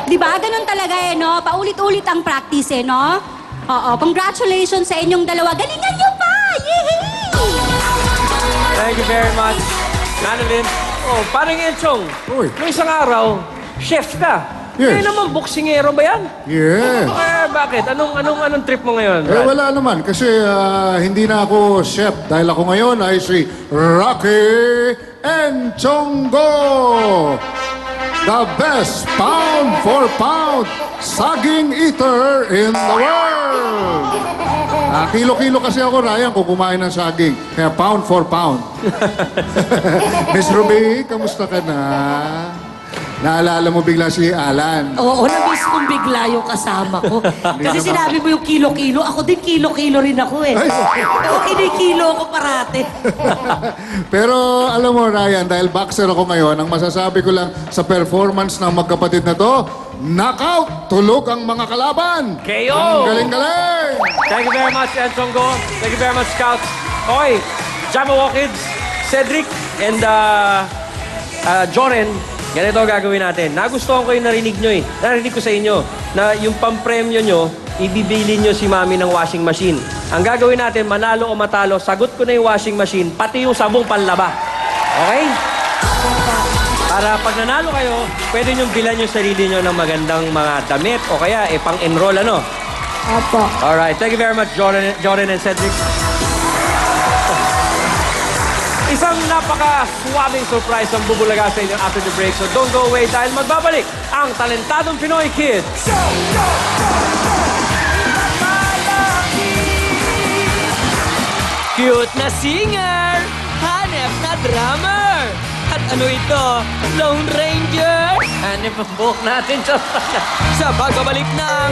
Di ba? Ganun talaga eh, no? Paulit-ulit ang practice eh, no? Oo, congratulations sa inyong dalawa. Galingan niyo pa! Yehey! Thank you very much. Nanalyn, oh, parang Enchong, Uy. nung isang araw, chef ka. Yes. Ngayon naman, boksingero ba yan? Yes. Bakit? Anong trip mo ngayon, Eh, Brad? wala naman. Kasi hindi na ako chef. Dahil ako ngayon ay si Rocky Enchongo. The best pound for pound saging eater in the world. Kilo-kilo kasi ako, Ryan, kung kumain ng saging. Kaya pound for pound. Miss Ruby, kamusta ka na? Naalala mo bigla si Alan. Oo, na-miss kong bigla yung kasama ko. Kasi sinabi mo yung kilo-kilo. Ako din kilo-kilo rin ako eh. Oo, kinikilo ko parate. Pero alam mo, Ryan, dahil boxer ako ngayon, ang masasabi ko lang sa performance ng magkapatid na to, knockout! Tulog ang mga kalaban! KO! Ang galing-galing! Thank you very much, Enchonggo. Thank you very much, Scouts. Okay, Jamawa Kids, Cedric, and Joren, ganito ang gagawin natin. Nagustuhan ko yung narinig nyo eh. Narinig ko sa inyo na yung pampremyo nyo, ibibili nyo si Mami ng washing machine. Ang gagawin natin, manalo o matalo, sagot ko na yung washing machine, pati yung sabong panlaba. Okay? Para pag nanalo kayo, pwede nyo bilan yung sarili nyo ng magandang mga damit o kaya pang-enroll ano. Opo. Alright, thank you very much, Jordan and Cedric. Isang napaka-suwabing surprise ang bubulaga sa inyo after the break. So don't go away dahil magbabalik ang talentadong Pinoy Kids. Cute na singer! Hanep na drummer! At ano ito? Lone Ranger? Hanep ang buhok natin sa pagbabalik ng